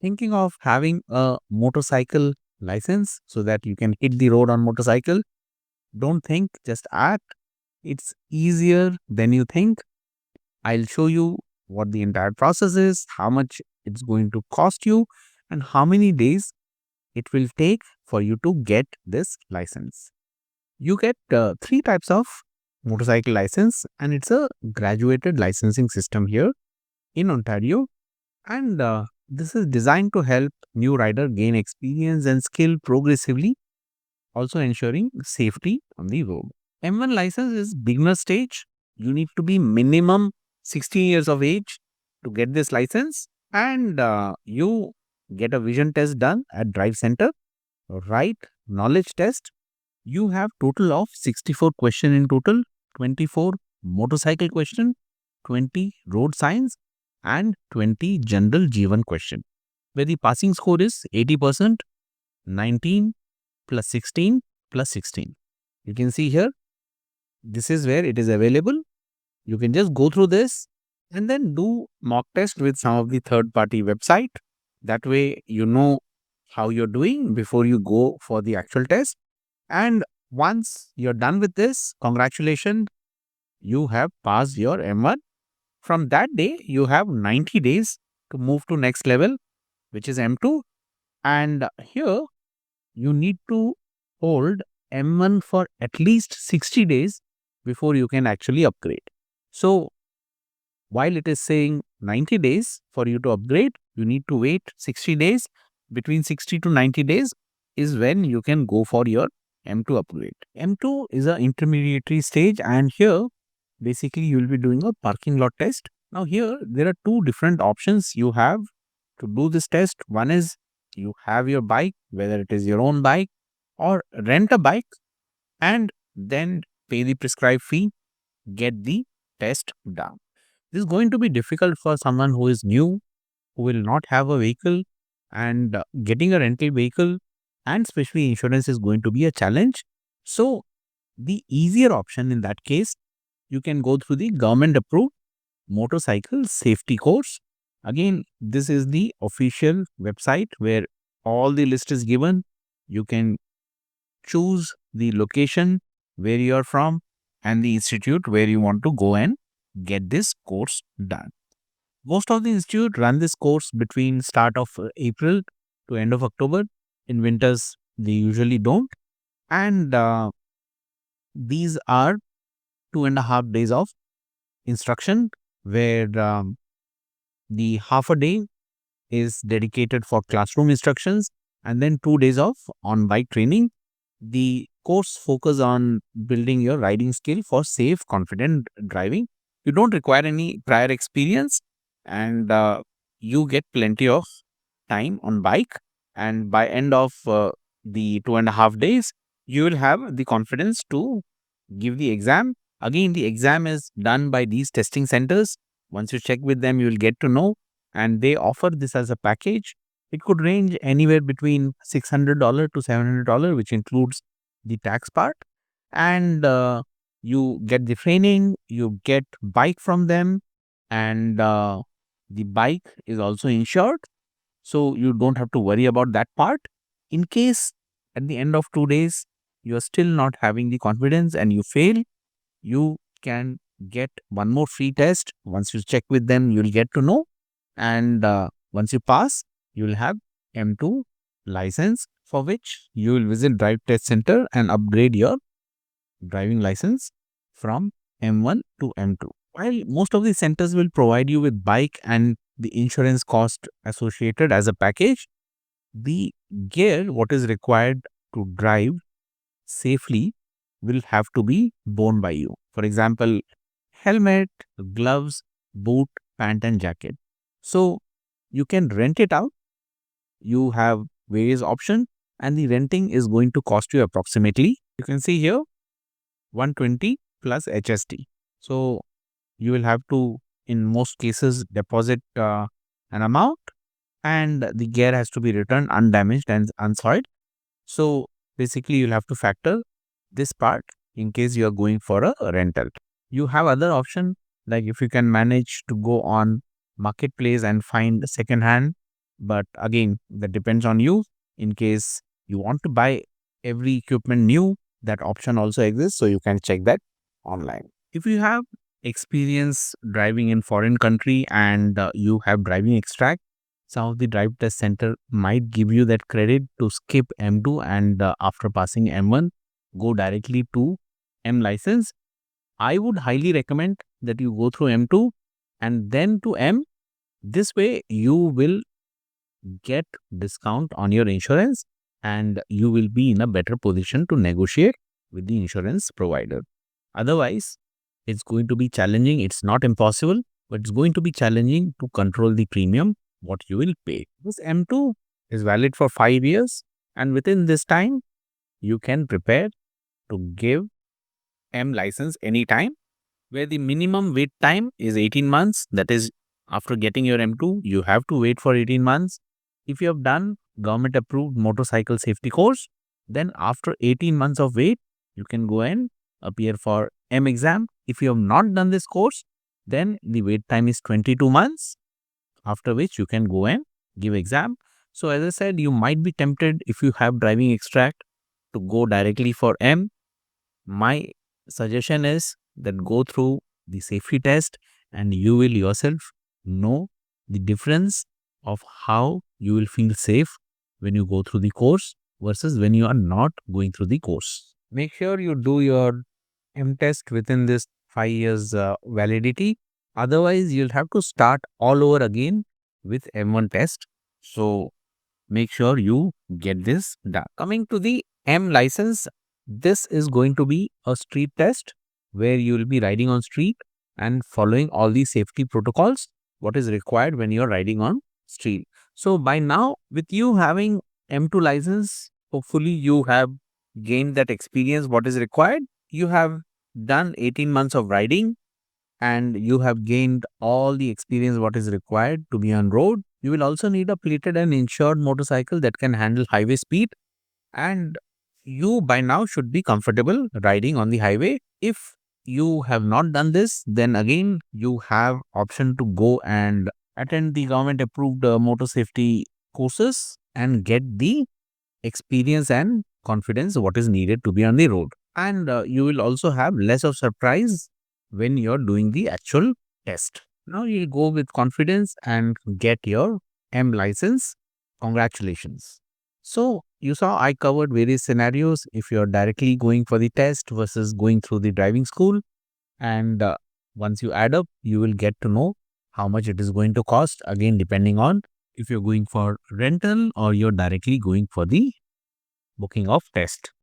Thinking of having a motorcycle license so that you can hit the road on motorcycle? Don't think, just act. It's easier than you think. I'll show you what the entire process is, how much it's going to cost you, and how many days it will take for you to get this license. You get three types of motorcycle license, and it's a graduated licensing system here in Ontario. And this is designed to help new rider gain experience and skill progressively, also ensuring safety on the road. M1 license is beginner stage. You need to be minimum 16 years of age to get this license, and you get a vision test done at Drive Center, right? Knowledge test. You have total of 64 question in total, 24 motorcycle question, 20 road science, and 20 general G1 question, where the passing score is 80%, 19 plus 16 plus 16. You can see here, this is where it is available. You can just go through this and then do mock test with some of the third party website. That way, you know how you're doing before you go for the actual test. And once you're done with this, congratulations, you have passed your M1. From that day, you have 90 days to move to next level, which is M2. And here, you need to hold M1 for at least 60 days before you can actually upgrade. So, while it is saying 90 days for you to upgrade, you need to wait 60 days. Between 60 to 90 days is when you can go for your M2 upgrade. M2 is an intermediary stage, and here basically you will be doing a parking lot test. Now, here there are two different options you have to do this test. One is you have your bike, whether it is your own bike or rent a bike, and then pay the prescribed fee, get the test done. This is going to be difficult for someone who is new, who will not have a vehicle, and getting a rental vehicle and especially insurance is going to be a challenge. So, the easier option in that case, you can go through the government approved motorcycle safety course. Again, this is the official website where all the list is given. You can choose the location where you are from and the institute where you want to go and get this course done. Most of the institute run this course between start of April to end of October. In winters, they usually don't. And these are 2.5 days of instruction where the half a day is dedicated for classroom instructions and then 2 days of on-bike training. The course focus on building your riding skill for safe, confident driving. You don't require any prior experience, and you get plenty of time on bike. And by end of the 2.5 days, you will have the confidence to give the exam. Again, the exam is done by these testing centers. Once you check with them, you will get to know, and they offer this as a package. It could range anywhere between $600 to $700, which includes the tax part. And you get the training, you get bike from them, and the bike is also insured. So you don't have to worry about that part. In case at the end of 2 days, you are still not having the confidence and you fail, you can get one more free test. Once you check with them, you'll get to know. And once you pass, you'll have M2 license, for which you will visit Drive Test Center and upgrade your driving license from M1 to M2. While most of the centers will provide you with bike and the insurance cost associated as a package, the gear what is required to drive safely will have to be borne by you. For example, helmet, gloves, boot, pant and jacket. So you can rent it out. You have various options, and the renting is going to cost you approximately, you can see here, 120 plus HST. So you will have to, in most cases, deposit an amount, and the gear has to be returned undamaged and unsoiled. So basically, you'll have to factor this part in case you are going for a rental. You have other option, like if you can manage to go on marketplace and find second hand But again, that depends on you. In case you want to buy every equipment new, that option also exists. So you can check that online. If you have experience driving in foreign country and you have driving extract, some of the drive test center might give you that credit to skip M2 and after passing M1, go directly to M license. I would highly recommend that you go through M2 and then to M. This way you will get discount on your insurance and you will be in a better position to negotiate with the insurance provider. Otherwise, it's going to be challenging. It's not impossible, but it's going to be challenging to control the premium what you will pay. This M2 is valid for 5 years, and within this time you can prepare to give M license anytime, where the minimum wait time is 18 months. That is, after getting your M2, you have to wait for 18 months. If you have done government approved motorcycle safety course, then after 18 months of wait, you can go and appear for M exam. If you have not done this course, then the wait time is 22 months, after which you can go and give exam. So as I said, you might be tempted if you have driving extract to go directly for M. My suggestion is that go through the safety test and you will yourself know the difference of how you will feel safe when you go through the course versus when you are not going through the course. Make sure you do your M test within this 5 years validity. Otherwise, you'll have to start all over again with M1 test. So make sure you get this done. Coming to the M license, this is going to be a street test where you will be riding on street and following all the safety protocols, what is required when you're riding on street. So by now, with you having M2 license, hopefully you have gained that experience, what is required. You have done 18 months of riding and you have gained all the experience what is required to be on road. You will also need a plated and insured motorcycle that can handle highway speed, and you by now should be comfortable riding on the highway. If you have not done this, then again you have option to go and attend the government approved motor safety courses and get the experience and confidence what is needed to be on the road. And you will also have less of surprise when you're doing the actual test. Now you go with confidence and get your M license. Congratulations. So you saw I covered various scenarios if you're directly going for the test versus going through the driving school. And once you add up, you will get to know how much it is going to cost. Again, depending on if you're going for rental or you're directly going for the booking of test.